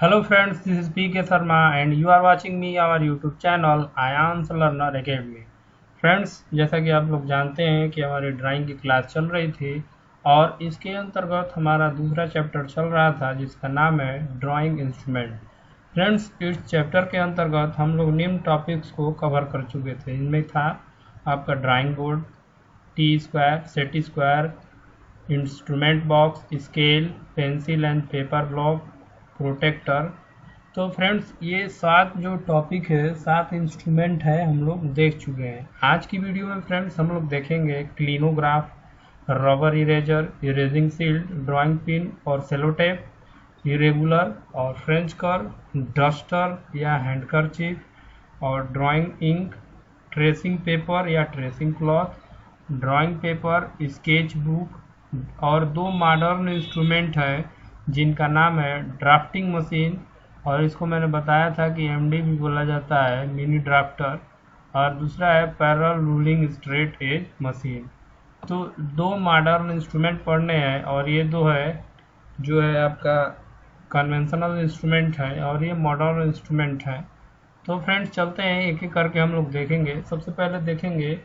Hello friends, this is PK Sharma and you are watching me our YouTube channel Ayans Learner Academy। Friends, जैसा कि आप लोग जानते हैं कि हमारी ड्राइंग की क्लास चल रही थी और इसके अंतर्गत हमारा दूसरा चैप्टर चल रहा था जिसका नाम है ड्राइंग इंस्ट्रूमेंट। फ्रेंड्स, इस चैप्टर के अंतर्गत हम लोग निम्न टॉपिक्स को कवर कर चुके थे। इनमें था आपका drawing board, T square, set square, instrument box, scale, pencil and paper block, protector. तो फ्रेंड्स, ये 7 जो टॉपिक है, 7 इंस्ट्रूमेंट है, हम लोग देख चुके हैं। आज की वीडियो में फ्रेंड्स हम लोग देखेंगे clinograph, rubber eraser, erasing shield, drawing pin और सेलोटेप, इरेगुलर और फ्रेंच कर्व, डस्टर या हैंडकरचीफ और ड्राइंग इंक, ट्रेसिंग पेपर या tracing cloth, drawing paper, sketch book और 2 मॉडर्न इंस्ट्रूमेंट है जिनका नाम है ड्राफ्टिंग मशीन, और इसको मैंने बताया था कि एमडी भी बोला जाता है, मिनी ड्राफ्टर, और दूसरा है parallel ruling straight edge machine. तो 2 मॉडर्न इंस्ट्रूमेंट पढ़ने हैं और ये 2 है जो है आपका कन्वेंशनल इंस्ट्रूमेंट है और ये मॉडर्न इंस्ट्रूमेंट है। तो फ्रेंड्स, चलते हैं एक एक करके हम लोग देखेंगे। सबसे पहले देखेंगे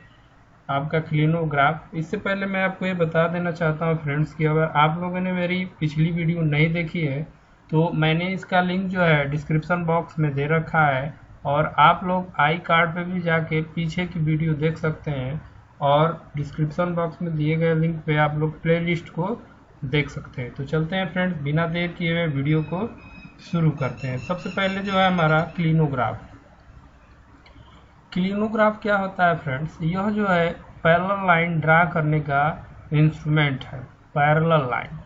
आपका क्लिनोग्राफ। इससे पहले मैं आपको ये बता देना चाहता हूँ फ्रेंड्स कि अगर आप लोगों ने मेरी पिछली वीडियो नहीं देखी है तो मैंने इसका लिंक जो है डिस्क्रिप्शन बॉक्स में दे रखा है, और आप लोग आई कार्ड पे भी जाके पीछे की वीडियो देख सकते हैं, और डिस्क्रिप्शन बॉक्स में दिए गए लिंक पे आप लोग प्लेलिस्ट को देख सकते हैं। तो चलते हैं फ्रेंड्स, बिना देर किए हुए वीडियो को शुरू करते हैं। सबसे पहले जो है हमारा क्लिनोग्राफ। क्लिनोग्राफ क्या होता है फ्रेंड्स? यह जो है पैरेलल लाइन ड्रा करने का इंस्ट्रूमेंट है। पैरेलल लाइन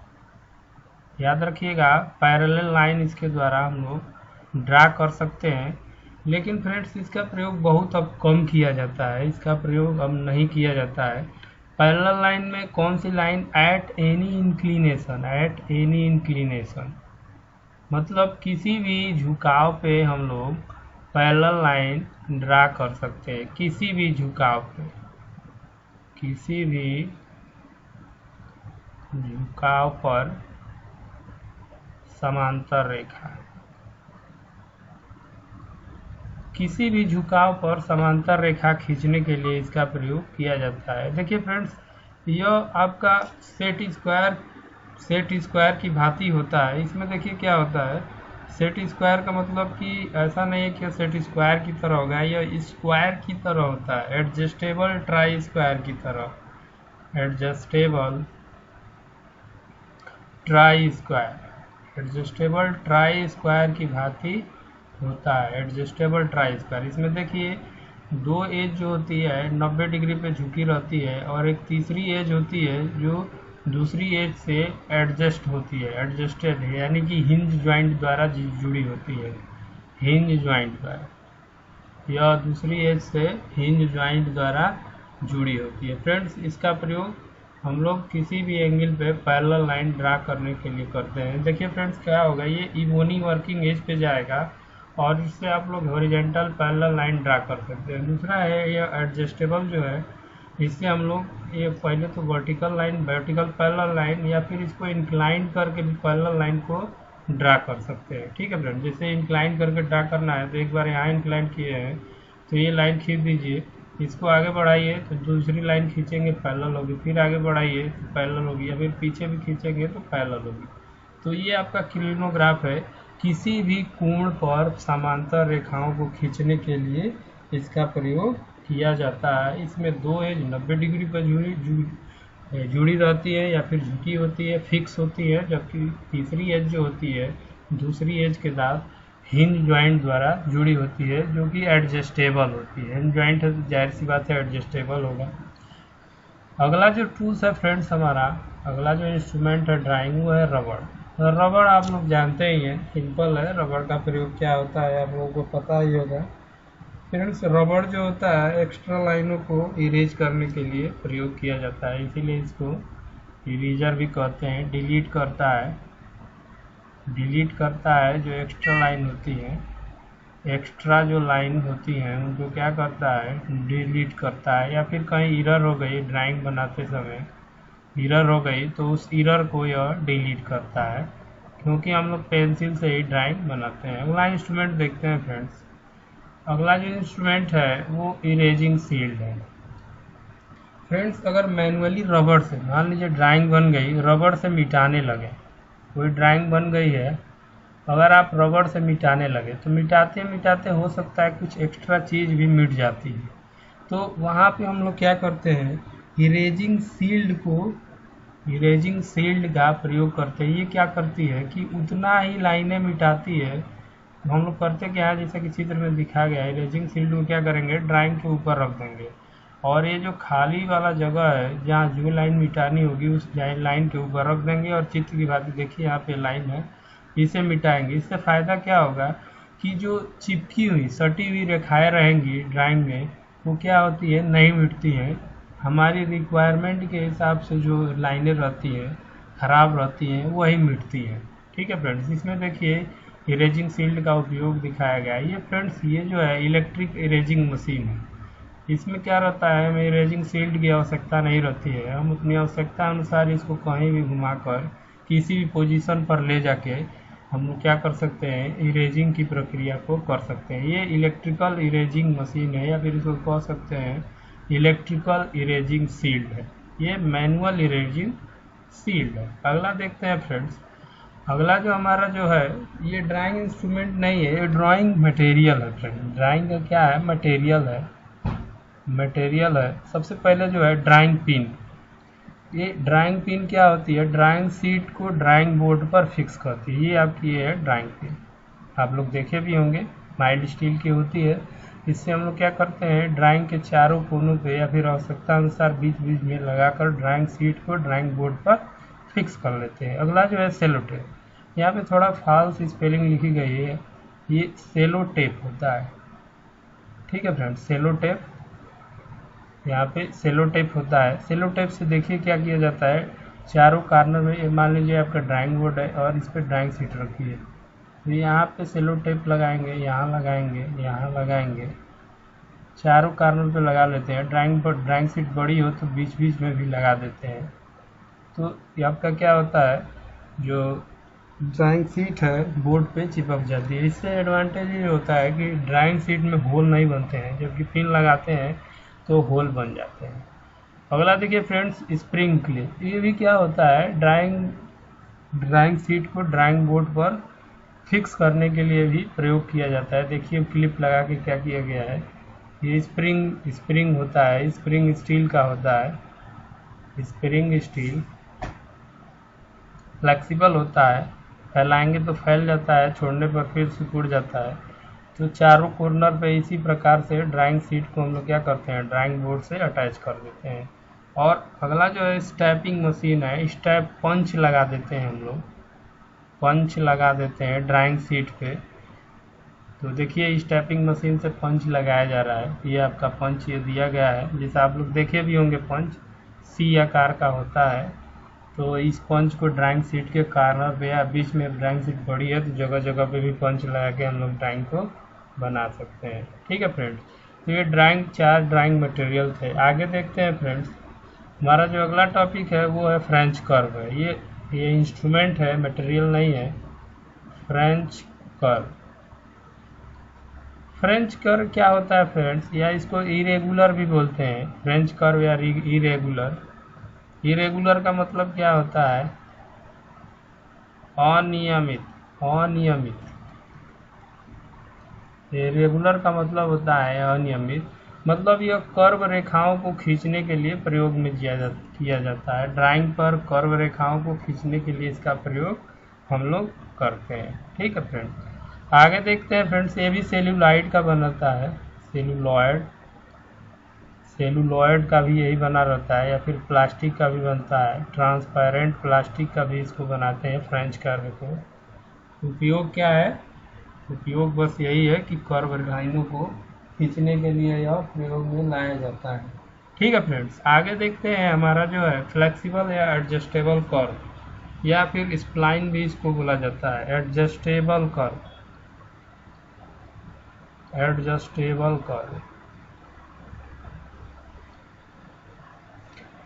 याद रखिएगा, पैरेलल लाइन इसके द्वारा हम लोग ड्रा कर सकते हैं, लेकिन फ्रेंड्स इसका प्रयोग बहुत अब कम किया जाता है, इसका प्रयोग अब नहीं किया जाता है। पैरेलल लाइन में कौन सी लाइन? At any inclination, at any inclination मतलब किसी भी झुकाव पे हम लोग पैरेलल लाइन ड्रा कर सकते हैं। किसी भी झुकाव पे, किसी भी झुकाव पर समांतर रेखा, किसी भी झुकाव पर समांतर रेखा खींचने के लिए इसका प्रयोग किया जाता है। देखिए फ्रेंड्स, यह आपका सेट स्क्वायर की भांति होता है। इसमें देखिए क्या होता है, सेट स्क्वायर का मतलब कि ऐसा नहीं है कि सेट स्क्वायर की तरह होगा, यह स्क्वायर की तरह होता है, एडजस्टेबल ट्राई स्क्वायर की तरह। Adjustable try square, adjustable try square की भांति होता है, एडजस्टेबल ट्राई स्क्वायर। इसमें देखिए 2 एज जो होती है 90 डिग्री पे झुकी रहती है, और एक तीसरी एज होती है जो दूसरी एज से एडजस्ट होती है, एडजस्टेड है, यानी कि हिंज ज्वाइंट द्वारा जुड़ी होती है, हिंज ज्वाइंट द्वारा। यह दूसरी एज से हिंज ज्वाइंट द्वारा जुड़ी होती है। फ्रेंड्स, इसका प्रयोग हम लोग किसी भी एंगल पे पैरेलल लाइन ड्रा करने के लिए करते हैं। देखिए फ्रेंड्स, क्या होगा, ये इवोनी वर्किंग एज पे जाएगा और इससे आप लोग हॉरिजॉन्टल पैरेलल लाइन ड्रा कर सकते हैं। दूसरा है ये एडजस्टेबल जो है, इससे हम लोग ये पहले तो vertical line, vertical parallel line, या फिर इसको इंक्लाइन करके भी पैरेलल लाइन को ड्रा कर सकते हैं। ठीक है फ्रेंड, जैसे इंक्लाइन करके ड्रा करना है तो एक बार यहाँ इंक्लाइन किए हैं तो ये लाइन खींच दीजिए, इसको आगे बढ़ाइए तो दूसरी लाइन खींचेंगे पैरेलल होगी, फिर आगे बढ़ाइए तो पैरेलल होगी, या फिर पीछे भी खींचेंगे तो पैरेलल होगी। तो ये आपका क्लिनोग्राफ है। किसी भी कोण पर समांतर रेखाओं को खींचने के लिए इसका प्रयोग किया जाता है। इसमें 2 एज 90 डिग्री पर जुड़ी रहती है या फिर झुकी होती है, फिक्स होती है, जबकि तीसरी एज जो होती है दूसरी एज के साथ हिंज ज्वाइंट द्वारा जुड़ी होती है, जो कि एडजस्टेबल होती है। हिंज ज्वाइंट है तो जाहिर सी बात है एडजस्टेबल होगा। अगला जो टूल्स है फ्रेंड्स हमारा, अगला जो इंस्ट्रूमेंट है ड्राइंग, वो है रबड़। रबड़ आप लोग जानते ही हैं, सिंपल है। रबड़ का प्रयोग क्या होता है आप लोगों को पता ही होगा। फ्रेंड्स, रबड़ जो होता है एक्स्ट्रा लाइनों को इरेज करने के लिए प्रयोग किया जाता है, इसीलिए इसको इरेजर भी कहते हैं। डिलीट करता है, डिलीट करता है जो एक्स्ट्रा लाइन होती है, एक्स्ट्रा जो लाइन होती हैं उनको क्या करता है, डिलीट करता है। या फिर कहीं एरर हो गई ड्राइंग बनाते समय, एरर हो गई तो उस एरर को यह डिलीट करता है। क्योंकि हम लोग पेंसिल से ही ड्राइंग बनाते हैं। अगला इंस्ट्रूमेंट देखते हैं फ्रेंड्स। अगला जो इंस्ट्रूमेंट है वो इरेजिंग शील्ड है। फ्रेंड्स अगर मैनुअली रबड़ से मान लीजिए ड्राइंग बन गई, रबड़ से मिटाने लगे, कोई ड्राइंग बन गई है, अगर आप रबड़ से मिटाने लगे तो मिटाते मिटाते हो सकता है कुछ एक्स्ट्रा चीज़ भी मिट जाती है। तो वहाँ पे हम लोग क्या करते हैं, इरेजिंग शील्ड का प्रयोग करते हैं। ये क्या करती है कि उतना ही लाइनें मिटाती है। तो हम लोग करते क्या है, जैसे कि चित्र में दिखाया गया है, इरेजिंग शील्ड को क्या करेंगे, ड्राइंग के ऊपर रख देंगे और ये जो खाली वाला जगह है जहाँ जो लाइन मिटानी होगी उस लाइन के ऊपर रख देंगे और चित्र की बात देखिए यहाँ पे लाइन है, इसे मिटाएंगे। इससे फ़ायदा क्या होगा कि जो चिपकी हुई सटी हुई रेखाएं रहेंगी ड्राइंग में, वो क्या होती है, नहीं मिटती हैं। हमारी रिक्वायरमेंट के हिसाब से जो लाइनें रहती हैं, ख़राब रहती हैं, वही मिटती हैं। ठीक है फ्रेंड्स, इसमें देखिए इरेजिंग शील्ड का उपयोग दिखाया गया है। ये फ्रेंड्स ये जो है इलेक्ट्रिक इरेजिंग मशीन है। इसमें क्या रहता है, हमें इरेजिंग शील्ड की आवश्यकता नहीं रहती है। हम अपनी आवश्यकता अनुसार इसको कहीं भी घुमाकर किसी भी पोजीशन पर ले जाके हम लोग क्या कर सकते हैं, इरेजिंग की प्रक्रिया को कर सकते हैं। ये इलेक्ट्रिकल इरेजिंग मशीन है या फिर इसको कह सकते हैं इलेक्ट्रिकल इरेजिंग शील्ड है। ये मैनुअल इरेजिंग शील्ड है। अगला देखते हैं फ्रेंड्स। अगला जो हमारा जो है ये ड्राइंग इंस्ट्रूमेंट नहीं है, ये ड्राइंग मटेरियल है फ्रेंड। ड्राइंग का क्या है, मटेरियल है। सबसे पहले जो है ड्राइंग पिन। ये ड्राइंग पिन क्या होती है, ड्राइंग शीट को ड्राइंग बोर्ड पर फिक्स करती है। ये आपकी ये है ड्राइंग पिन, आप लोग देखे भी होंगे, माइल्ड स्टील की होती है। इससे हम लोग क्या करते हैं, ड्राइंग के चारों कोनों पे या फिर आवश्यकता अनुसार बीच बीच में लगाकर ड्राइंग शीट को ड्राइंग बोर्ड पर फिक्स कर लेते हैं। अगला जो है सेलो टेप। यहाँ पे थोड़ा फॉल्स स्पेलिंग लिखी गई है, ये सेलो टेप होता है। ठीक है फ्रेंड्स, सेलो टेप, यहाँ पे सेलो टेप होता है। सेलो टेप से देखिए क्या किया जाता है, चारों कार्नर में मान लीजिए आपका ड्राइंग बोर्ड है और इस पर ड्राइंग शीट रखी है, तो यहाँ पे सेलो टेप लगाएंगे, यहाँ लगाएंगे, यहाँ लगाएंगे, चारों कार्नर पे लगा लेते हैं। ड्राइंग शीट बड़ी हो तो बीच बीच में भी लगा देते हैं। तो ये आपका क्या होता है, जो ड्राइंग शीट है बोर्ड पे चिपक जाती है। इससे एडवांटेज ये होता है कि ड्राइंग शीट में होल नहीं बनते हैं, जबकि पिन लगाते हैं तो होल बन जाते हैं। अगला देखिए फ्रेंड्स, स्प्रिंग क्लिप। ये भी क्या होता है, ड्राइंग शीट को ड्राइंग बोर्ड पर फिक्स करने के लिए भी प्रयोग किया जाता है। देखिए क्लिप लगा के क्या किया गया है, ये स्प्रिंग होता है, स्प्रिंग स्टील का होता है। स्प्रिंग स्टील फ्लेक्सिबल होता है, फैलाएंगे तो फैल जाता है, छोड़ने पर फिर सिकुड़ जाता है। तो चारों कॉर्नर पे इसी प्रकार से ड्राइंग शीट को हम लोग क्या करते हैं, ड्राइंग बोर्ड से अटैच कर देते हैं। और अगला जो है स्टैपिंग मशीन है, स्टैप पंच लगा देते हैं हम लोग, पंच लगा देते हैं ड्राइंग शीट पे। तो देखिए स्टैपिंग मशीन से पंच लगाया जा रहा है। ये आपका पंच ये दिया गया है, जैसे आप लोग देखे भी होंगे पंच सी आकार का होता है। तो इस पंच को ड्राइंग शीट के कार्नर पे या बीच में ड्राइंग शीट बड़ी है तो जगह जगह पे भी पंच लगा के हम लोग ड्राइंग को बना सकते हैं। ठीक है फ्रेंड्स, तो ये चार ड्राइंग मटेरियल थे। आगे देखते हैं फ्रेंड्स, हमारा जो अगला टॉपिक है वो है फ्रेंच कर्व है। ये इंस्ट्रूमेंट है, मटेरियल नहीं है। फ्रेंच कर्व, फ्रेंच कर्व क्या होता है फ्रेंड्स, या इसको इरेगुलर भी बोलते हैं, फ्रेंच कर्व या इरेगुलर। इरेगुलर का मतलब क्या होता है, अनियमित। इरेगुलर का मतलब होता है अनियमित, मतलब यह कर्व रेखाओं को खींचने के लिए प्रयोग में किया जाता है। ड्राइंग पर कर्व रेखाओं को खींचने के लिए इसका प्रयोग हम लोग करते हैं। ठीक है फ्रेंड्स, आगे देखते हैं फ्रेंड्स, ये भी सेल्यूलाइड का बनता है। सेलुलॉयड का भी यही बना रहता है, या फिर प्लास्टिक का भी बनता है, ट्रांसपेरेंट प्लास्टिक का भी इसको बनाते हैं फ्रेंच कर्व को। उपयोग क्या है, उपयोग बस यही है कि कर्व लाइनों को खींचने के लिए यह प्रयोग में लाया जाता है। ठीक है फ्रेंड्स, आगे देखते हैं हमारा जो है फ्लेक्सिबल या एडजस्टेबल कर्व, या फिर स्प्लाइन भी इसको बोला जाता है। एडजस्टेबल कर्व,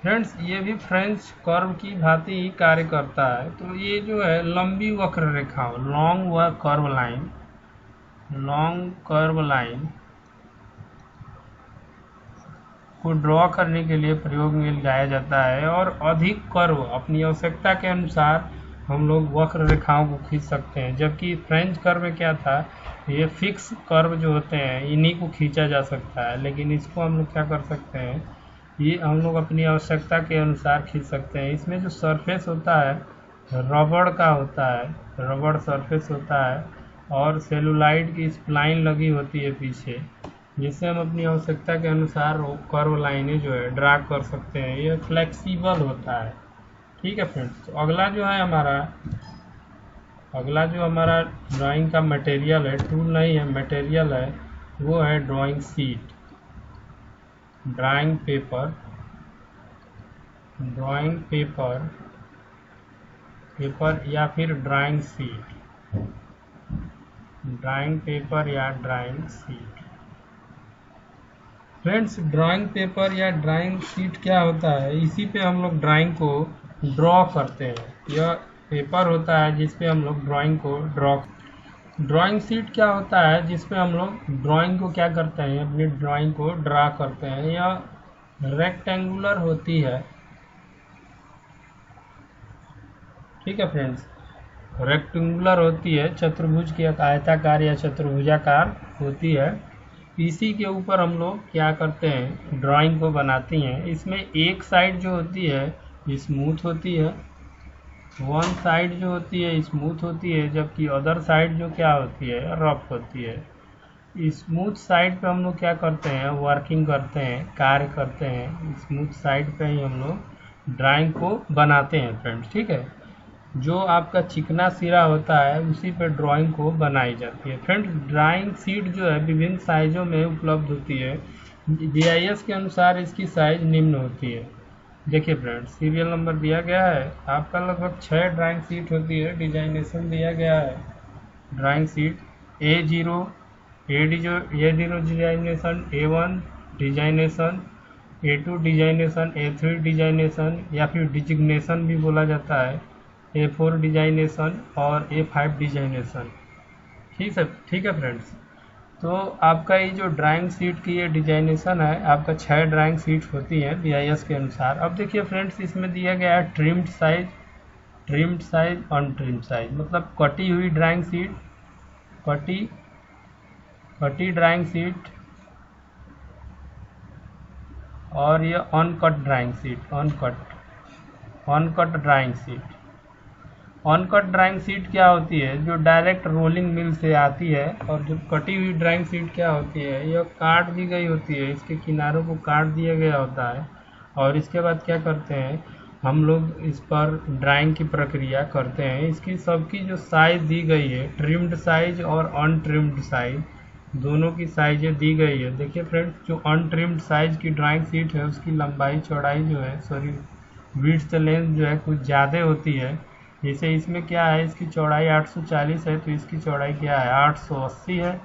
फ्रेंड्स ये भी फ्रेंच कर्व की भांति ही कार्य करता है। तो ये जो है लंबी वक्र रेखाओं, लॉन्ग कर्व लाइन को ड्रॉ करने के लिए प्रयोग में लाया जाता है, और अधिक कर्व अपनी आवश्यकता के अनुसार हम लोग वक्र रेखाओं को खींच सकते हैं। जबकि फ्रेंच कर्व में क्या था, ये फिक्स कर्व जो होते हैं इन्हीं को खींचा जा सकता है, लेकिन इसको हम लोग क्या कर सकते हैं, ये हम लोग अपनी आवश्यकता के अनुसार खींच सकते हैं। इसमें जो सरफेस होता है रबड़ का होता है, रबड़ सरफेस होता है, और सेलुलाइड की स्प्लाइन लगी होती है पीछे, जिससे हम अपनी आवश्यकता के अनुसार कर्व लाइनें जो है ड्रा कर सकते हैं। ये फ्लेक्सिबल होता है। ठीक है फ्रेंड्स, तो अगला जो हमारा ड्राइंग का मटेरियल है, टूल नहीं है मटेरियल है, वो है ड्राइंग शीट, ड्राइंग पेपर या फिर ड्राइंग पेपर या drawing sheet. Friends drawing paper या ड्राइंग शीट क्या होता है, इसी पे हम लोग ड्राइंग को ड्रॉ करते हैं। यह पेपर होता है जिस पे हम लोग ड्राइंग को ड्राइंग शीट क्या होता है, जिसपे हम लोग ड्राइंग को क्या करते हैं, अपनी ड्राइंग को ड्रा करते हैं। यह रेक्टेंगुलर होती है। ठीक है फ्रेंड्स, रेक्टेंगुलर होती है, चतुर्भुज की आयताकार या चतुर्भुजाकार होती है। इसी के ऊपर हम लोग क्या करते हैं, ड्राइंग को बनाती हैं। इसमें एक साइड जो होती है स्मूथ होती है, वन साइड जो होती है स्मूथ होती है, जबकि अदर साइड जो क्या होती है रफ होती है। स्मूथ साइड पे हम लोग क्या करते हैं, वर्किंग करते हैं, कार्य करते हैं। स्मूथ साइड पे ही हम लोग ड्राइंग को बनाते हैं फ्रेंड्स। ठीक है, जो आपका चिकना सिरा होता है उसी पर ड्राइंग को बनाई जाती है। फ्रेंड्स ड्राइंग शीट जो है विभिन्न साइजों में उपलब्ध होती है। जीआईएस के अनुसार इसकी साइज निम्न होती है। देखिए फ्रेंड्स, सीरियल नंबर दिया गया है आपका, लगभग 6 ड्राइंग शीट होती है। डिजाइनेशन दिया गया है, drawing sheet A0 designation, A1 designation, A2 designation, A3 designation या फिर डिजिग्नेशन भी बोला जाता है, A4 डिजाइनेशन और A5 डिजाइनेशन। ठीक है फ्रेंड्स, तो आपका ये जो ड्राइंग शीट की ये डिजाइनेशन है, आपका 6 ड्राइंग शीट होती है बीआईएस के अनुसार। अब देखिए फ्रेंड्स, इसमें दिया गया है ट्रिम्ड साइज, अनट्रिम्ड साइज, मतलब कटी हुई ड्राइंग शीट, कटी ड्राइंग शीट, और ये uncut drawing sheet, uncut drawing sheet. Uncut drawing sheet क्या होती है, जो डायरेक्ट रोलिंग मिल से आती है। और जो कटी हुई ड्राइंग शीट क्या होती है, यह काट दी गई होती है, इसके किनारों को काट दिया गया होता है, और इसके बाद क्या करते हैं हम लोग, इस पर ड्राइंग की प्रक्रिया करते हैं। इसकी सबकी जो साइज दी गई है, ट्रिम्ड साइज और अनट्रिम्ड साइज, दोनों की साइजें दी गई है। देखिए फ्रेंड्स, जो अनट्रिम्ड साइज की ड्राइंग शीट है उसकी लंबाई चौड़ाई जो है विड्थ लेंथ जो है कुछ ज़्यादा होती है। जैसे इसमें क्या है, इसकी चौड़ाई 840 है, तो इसकी चौड़ाई क्या है 880 है।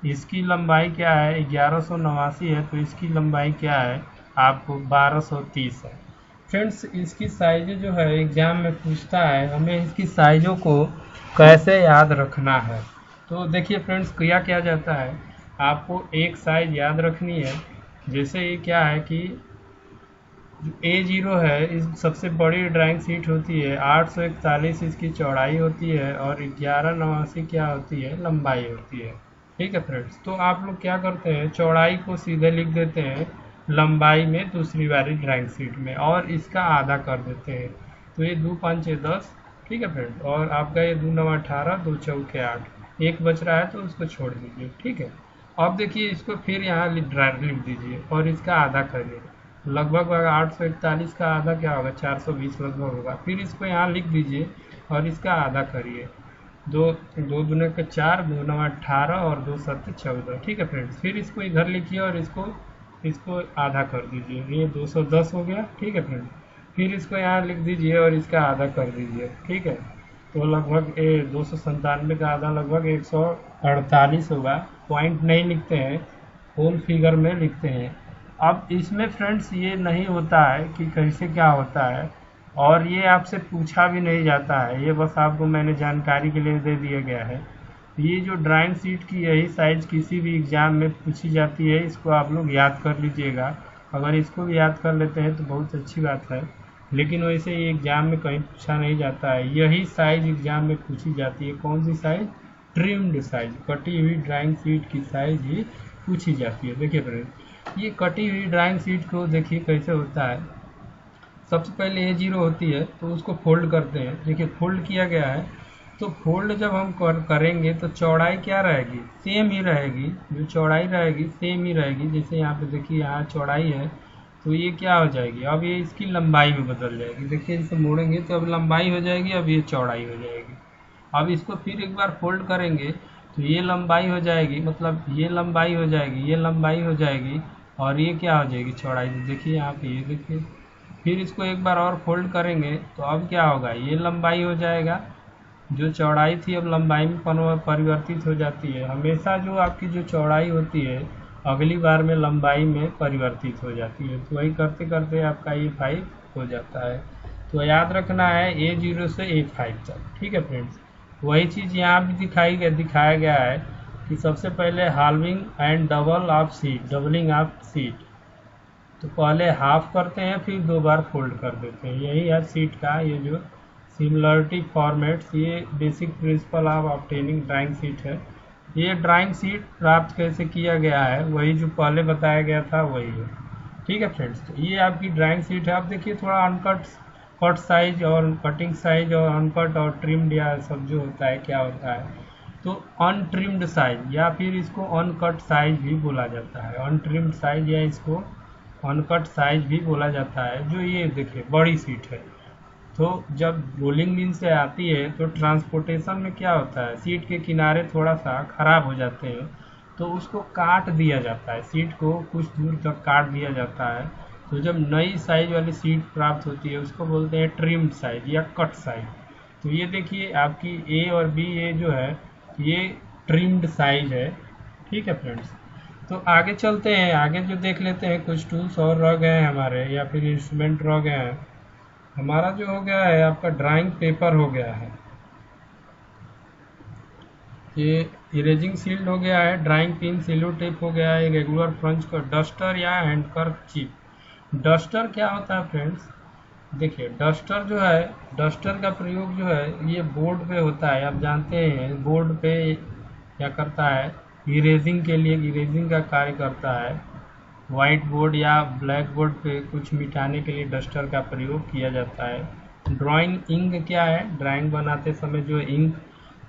इसकी लंबाई क्या है 1189 है, तो इसकी लंबाई क्या है आपको 1230 है। फ्रेंड्स इसकी साइजें जो है एग्जाम में पूछता है, हमें इसकी साइजों को कैसे याद रखना है। तो देखिए फ्रेंड्स, किया जाता है, आपको एक साइज याद रखनी है। जैसे ये क्या है कि A0 है, इस सबसे बड़ी ड्राइंग शीट होती है, 841 इसकी चौड़ाई होती है, और 1189 क्या होती है लंबाई होती है। ठीक है फ्रेंड्स, तो आप लोग क्या करते हैं, चौड़ाई को सीधे लिख देते हैं लंबाई में दूसरी वाली ड्राइंग शीट में, और इसका आधा कर देते हैं। तो ये 2 5 10, ठीक है फ्रेंड्स, और आपका ये 2 9 18, 2 4 8, एक बच रहा है तो उसको छोड़ दीजिए। ठीक है, अब देखिए इसको फिर यहाँ लिख दीजिए और इसका आधा करिए। लगभग 841 का आधा क्या होगा 420 लगभग होगा। फिर इसको यहाँ लिख दीजिए और इसका आधा करिए। 2 दूने के 4, 2 9 18 और 2 7 14। ठीक है फ्रेंड्स, फिर इसको इधर लिखिए और इसको आधा कर दीजिए, ये 210 हो गया। ठीक है फ्रेंड्स, फिर इसको यहाँ लिख दीजिए और इसका आधा कर दीजिए। ठीक है, तो लगभग 297 का आधा लगभग 148 होगा। पॉइंट नहीं लिखते हैं, होल फिगर में लिखते हैं। अब इसमें फ्रेंड्स ये नहीं होता है कि कैसे क्या होता है, और ये आपसे पूछा भी नहीं जाता है, ये बस आपको मैंने जानकारी के लिए दे दिया गया है। ये जो ड्राइंग शीट की यही साइज किसी भी एग्ज़ाम में पूछी जाती है, इसको आप लोग याद कर लीजिएगा। अगर इसको भी याद कर लेते हैं तो बहुत अच्छी बात है, लेकिन वैसे ये एग्ज़ाम में कहीं पूछा नहीं जाता है। यही साइज एग्ज़ाम में पूछी जाती है। कौन सी साइज? ट्रिम्ड साइज, कटी हुई ड्राइंग शीट की साइज ही पूछी जाती है। देखिए फ्रेंड, ये कटी हुई ड्राइंग शीट को देखिए कैसे होता है। सबसे पहले A0 होती है तो उसको फोल्ड करते हैं। देखिए फोल्ड किया गया है, तो फोल्ड जब हम करेंगे तो चौड़ाई क्या रहेगी? सेम ही रहेगी। जो चौड़ाई रहेगी सेम ही रहेगी। जैसे यहाँ पे देखिए, यहाँ चौड़ाई है तो ये क्या हो जाएगी? अब ये इसकी लंबाई में बदल जाएगी। देखिए इसे मोड़ेंगे तो अब लंबाई हो जाएगी, अब ये चौड़ाई हो जाएगी। अब इसको फिर एक बार फोल्ड करेंगे तो ये लंबाई हो जाएगी, मतलब ये लंबाई हो जाएगी, ये लंबाई हो जाएगी, और ये क्या हो जाएगी? चौड़ाई। देखिए यहाँ पे, ये देखिए। फिर इसको एक बार और फोल्ड करेंगे तो अब क्या होगा? ये लंबाई हो जाएगा, जो चौड़ाई थी अब लंबाई में परिवर्तित हो जाती है। हमेशा जो आपकी जो चौड़ाई होती है अगली बार में लंबाई में परिवर्तित हो जाती है। तो वही करते करते आपका A5 हो जाता है। तो याद रखना है A0 से A5 तक। ठीक है फ्रेंड्स, वही चीज़ यहाँ भी दिखाया गया है कि सबसे पहले halving and double of seat, doubling of seat. तो पहले हाफ करते हैं फिर 2 बार फोल्ड कर देते हैं। यही है सीट का ये जो सिमिलरिटी फॉर्मेट्स, ये basic principle of obtaining drawing sheet है। ये ड्राइंग सीट प्राप्त कैसे किया गया है वही जो पहले बताया गया था वही है। ठीक है फ्रेंड्स, तो ये आपकी ड्राइंग सीट है। आप देखिए थोड़ा अनकट, कट साइज और कटिंग साइज और अनकट और ट्रिम्ड या सब जो होता है क्या होता है, तो अनट्रिम्ड साइज या फिर इसको अनकट साइज भी बोला जाता है। अनट्रिम्ड साइज या इसको अनकट साइज भी बोला जाता है। जो ये देखिए बड़ी सीट है, तो जब रोलिंग मिल से आती है तो ट्रांसपोर्टेशन में क्या होता है, सीट के किनारे थोड़ा सा खराब हो जाते हैं तो उसको काट दिया जाता है, सीट को कुछ दूर तक काट दिया जाता है। तो जब नई साइज वाली सीट प्राप्त होती है उसको बोलते हैं ट्रिम्ड साइज या कट साइज। तो ये देखिए आपकी A और B, ये जो है ये ट्रिम्ड साइज है। ठीक है फ्रेंड्स, तो आगे चलते हैं। आगे जो देख लेते हैं, कुछ टूल्स और रह गए हैं हमारे या फिर इंस्ट्रूमेंट रह गए हैं। हमारा जो हो गया है आपका ड्राइंग पेपर हो गया है, ये इरेजिंग शील्ड हो गया है, ड्राइंग पिन, सेलो टेप हो गया है, रेगुलर फ्रंच का डस्टर या हैंडकर्फ चिप। डस्टर क्या होता है फ्रेंड्स? देखिए डस्टर जो है, डस्टर का प्रयोग जो है ये बोर्ड पे होता है। आप जानते हैं बोर्ड पे क्या करता है, इरेजिंग के लिए इरेजिंग का कार्य करता है। वाइट बोर्ड या ब्लैक बोर्ड पे कुछ मिटाने के लिए डस्टर का प्रयोग किया जाता है। ड्राइंग इंक क्या है? ड्राइंग बनाते समय जो इंक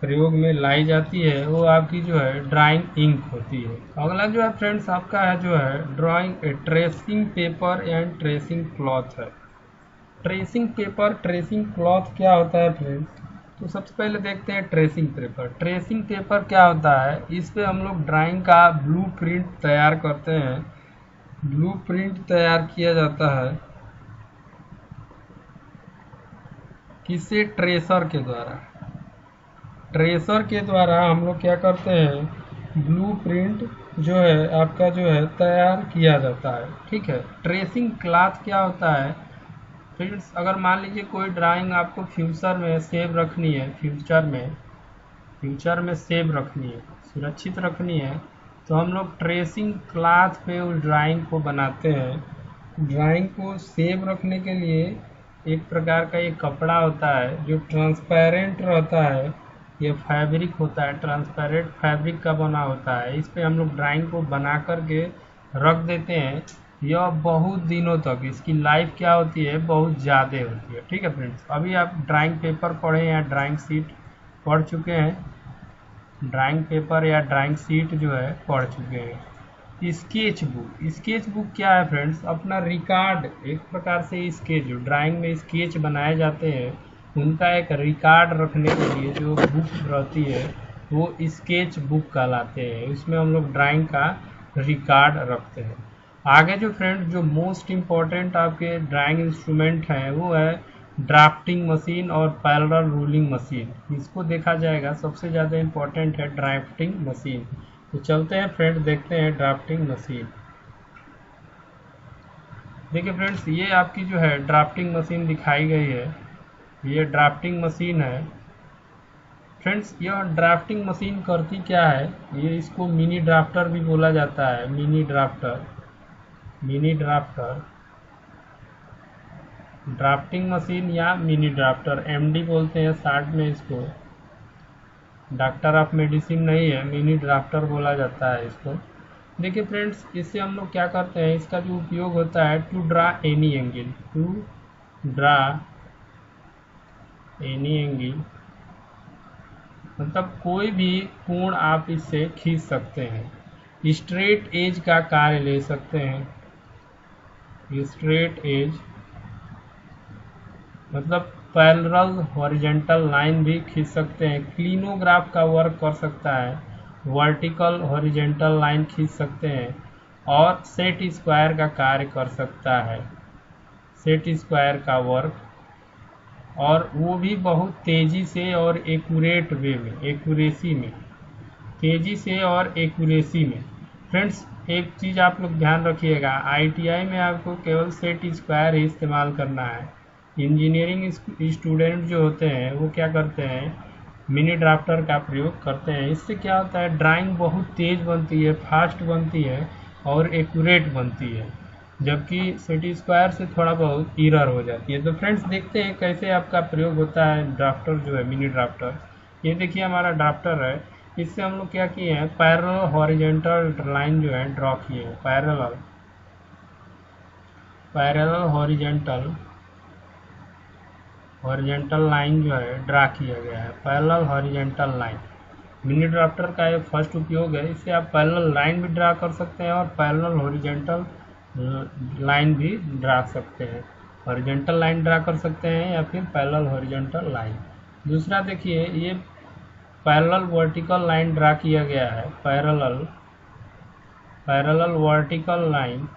प्रयोग में लाई जाती है वो आपकी जो है ड्राइंग इंक होती है। अगला जो है फ्रेंड्स आपका है जो है drawing tracing paper and tracing cloth है। ट्रेसिंग पेपर, ट्रेसिंग क्लॉथ क्या होता है फ्रेंड्स? तो सबसे पहले देखते हैं ट्रेसिंग पेपर। ट्रेसिंग पेपर क्या होता है? इस पे हम लोग ड्राइंग का ब्लूप्रिंट तैयार करते हैं। ब्लूप्रिंट तैयार किया जाता है किससे? ट्रेसर के द्वारा। ट्रेसर के द्वारा हम लोग क्या करते हैं, ब्लूप्रिंट जो है आपका जो है तैयार किया जाता है। ठीक है, ट्रेसिंग क्लॉथ क्या होता है फ्रेंड्स? अगर मान लीजिए कोई ड्राइंग आपको फ्यूचर में सेव रखनी है, फ्यूचर में सेव रखनी है, सुरक्षित रखनी है, तो हम लोग ट्रेसिंग क्लॉथ पे उस ड्राइंग को बनाते हैं। ड्राइंग को सेव रखने के लिए एक प्रकार का ये कपड़ा होता है जो ट्रांसपेरेंट रहता है, ये फैब्रिक होता है, ट्रांसपेरेंट फैब्रिक का बना होता है। इस पे हम लोग ड्राइंग को बना करके रख देते हैं। यह बहुत दिनों तक इसकी लाइफ क्या होती है, बहुत ज़्यादा होती है। ठीक है फ्रेंड्स, अभी आप ड्राइंग पेपर पढ़े या ड्राइंग शीट पढ़ चुके हैं, ड्राइंग पेपर या ड्राइंग शीट जो है पढ़ चुके हैं। स्केच बुक, स्केच बुक क्या है फ्रेंड्स? अपना रिकॉर्ड, एक प्रकार से स्केच, जो ड्राइंग में स्केच बनाए जाते हैं उनका एक रिकॉर्ड रखने के लिए जो बुक रहती है वो स्केच बुक कहलाते हैं। इसमें हम लोग ड्राइंग का रिकॉर्ड रखते हैं। आगे जो फ्रेंड्स जो मोस्ट इम्पॉर्टेंट आपके ड्राइंग इंस्ट्रूमेंट हैं वो है ड्राफ्टिंग मशीन और पैरेलल रूलिंग मशीन। इसको देखा जाएगा, सबसे ज़्यादा इम्पोर्टेंट है ड्राफ्टिंग मशीन। तो चलते हैं फ्रेंड, देखते हैं ड्राफ्टिंग मशीन। देखिए फ्रेंड्स, ये आपकी जो है ड्राफ्टिंग मशीन दिखाई गई है, ये ड्राफ्टिंग मशीन है। फ्रेंड्स, यह ड्राफ्टिंग मशीन करती क्या है, ये इसको मिनी ड्राफ्टर भी बोला जाता है। Mini drafter, mini drafter, drafting machine या मिनी ड्राफ्टर, एमडी बोलते हैं शॉर्ट में इसको, डॉक्टर ऑफ मेडिसिन नहीं है, मिनी ड्राफ्टर बोला जाता है इसको। देखिए फ्रेंड्स, इससे हम लोग क्या करते हैं, इसका जो उपयोग होता है to draw any angle, to draw any angle, मतलब कोई भी कोण आप इससे खींच सकते हैं। स्ट्रेट एज का कार्य ले सकते हैं, स्ट्रेट एज मतलब पैरेलल हॉरिजेंटल लाइन भी खींच सकते हैं। क्लिनोग्राफ का वर्क कर सकता है, वर्टिकल हॉरिजेंटल लाइन खींच सकते हैं, और सेट स्क्वायर का कार्य कर सकता है, सेट स्क्वायर का वर्क, और वो भी बहुत तेज़ी से और एक्यूरेट वे में, एक्यूरेसी में, तेज़ी से और एक्यूरेसी में। फ्रेंड्स, एक चीज़ आप लोग ध्यान रखिएगा, आईटीआई में आपको केवल सेट स्क्वायर ही इस्तेमाल करना है। इंजीनियरिंग स्टूडेंट जो होते हैं वो क्या करते हैं, मिनी ड्राफ्टर का प्रयोग करते हैं। इससे क्या होता है, ड्राइंग बहुत तेज़ बनती है, फास्ट बनती है और एक्यूरेट बनती है, जबकि सेट स्क्वायर से थोड़ा बहुत एरर हो जाती है। तो फ्रेंड्स, देखते हैं कैसे आपका प्रयोग होता है ड्राफ्टर जो है, मिनी ड्राफ्टर। ये देखिए हमारा ड्राफ्टर है, इससे हम लोग क्या किए हैं, पैरेलल हॉरिजेंटल लाइन जो है ड्रॉ किए हैं, पैरेलल, पैरेलल हॉरिजेंटल लाइन जो है ड्रा किया गया है, parallel horizontal line. Mini drafter का ये फर्स्ट उपयोग है, इससे आप पैरेलल लाइन भी ड्रा कर सकते हैं और पैरेलल हॉरिजेंटल लाइन भी ड्रा सकते हैं, हॉरिजेंटल लाइन ड्रा कर सकते हैं या फिर पैरेलल हॉरिजेंटल लाइन। दूसरा देखिए, ये पैरेलल वर्टिकल लाइन ड्रा किया गया है, पैरेलल वर्टिकल लाइन,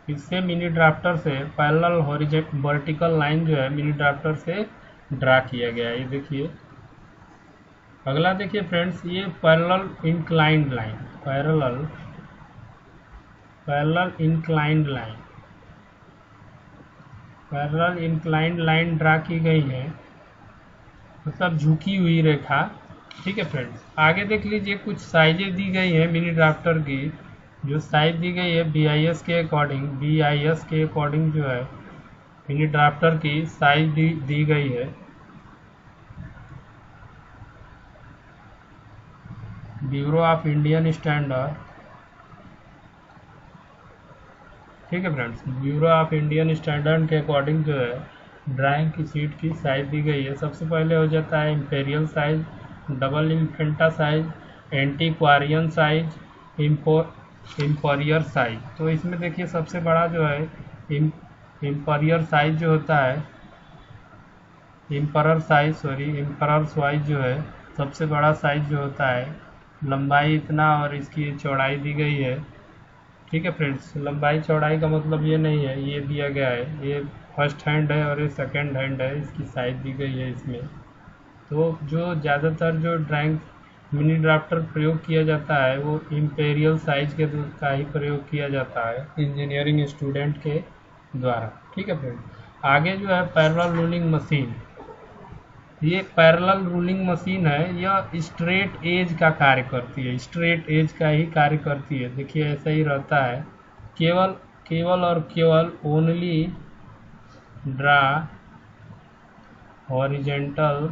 इससे मिनी ड्राफ्टर से पैरेलल वर्टिकल लाइन जो है मिनी ड्राफ्टर से ड्रा किया गया है, ये देखिए। अगला देखिए फ्रेंड्स, ये parallel inclined line, parallel inclined line, parallel inclined line draw की गई है, मतलब झुकी हुई रेखा। ठीक है फ्रेंड्स, आगे देख लीजिए, कुछ साइजें दी गई हैं मिनी ड्राफ्टर की, जो साइज दी गई है बीआईएस के अकॉर्डिंग, बीआईएस के अकॉर्डिंग जो है मिनी ड्राफ्टर की साइज दी गई है। ब्यूरो ऑफ इंडियन स्टैंडर्ड, ठीक है friends, bureau of Indian standard के अकॉर्डिंग जो है ड्राइंग की शीट की साइज दी गई है। सबसे पहले हो जाता है imperial size, double infanta size, antiquarian size, imperial size. तो इसमें देखिए सबसे बड़ा जो है इंपीरियर साइज जो होता है, इंपरर साइज जो है सबसे बड़ा साइज जो होता है, लंबाई इतना और इसकी चौड़ाई दी गई है। ठीक है फ्रेंड्स, लंबाई चौड़ाई का मतलब ये नहीं है, ये दिया गया है, ये फर्स्ट हैंड है और ये सेकंड हैंड है, इसकी साइज दी गई है इसमें। तो जो ज़्यादातर जो ड्राइंग मिनी ड्राफ्टर प्रयोग किया जाता है वो इंपेरियल साइज के का ही प्रयोग किया जाता है इंजीनियरिंग स्टूडेंट के द्वारा। ठीक है फ्रेंड्स, आगे जो है पैरेलल रूलिंग मशीन, ये पैरेलल रूलिंग मशीन है, यह स्ट्रेट एज का कार्य करती है, स्ट्रेट एज का ही कार्य करती है। देखिए ऐसा ही रहता है, केवल और केवल only draw horizontal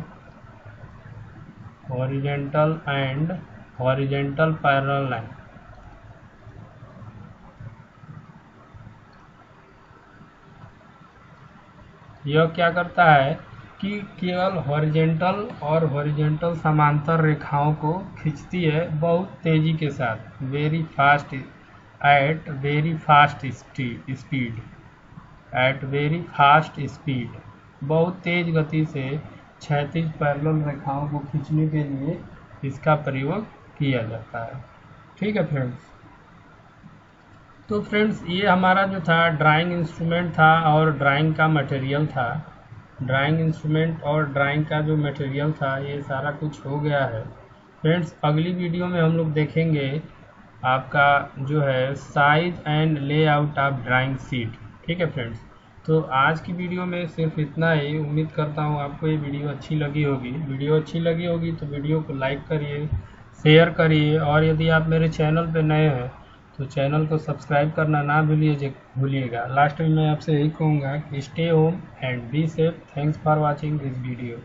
and horizontal parallel line. यह क्या करता है कि केवल हॉरिजेंटल और हॉरिजेंटल समांतर रेखाओं को खींचती है बहुत तेजी के साथ, वेरी फास्ट स्पीड, बहुत तेज गति से क्षैतिज पैरेलल रेखाओं को खींचने के लिए इसका प्रयोग किया जाता है। ठीक है फ्रेंड्स, तो फ्रेंड्स ये हमारा जो था ड्राइंग इंस्ट्रूमेंट था और ड्राइंग का मटेरियल था, ड्राइंग इंस्ट्रूमेंट और ड्राइंग का जो मटेरियल था, ये सारा कुछ हो गया है। फ्रेंड्स, अगली वीडियो में हम लोग देखेंगे आपका जो है size and layout of drawing sheet. ठीक है फ्रेंड्स, तो आज की वीडियो में सिर्फ इतना ही। उम्मीद करता हूँ आपको ये वीडियो अच्छी लगी होगी। वीडियो अच्छी लगी होगी तो वीडियो को लाइक करिए, शेयर करिए, और यदि आप मेरे चैनल पे नए हैं तो चैनल को सब्सक्राइब करना ना भूलिएगा। लास्ट में मैं आपसे यही कहूँगा कि stay home and be safe. Thanks for watching this video.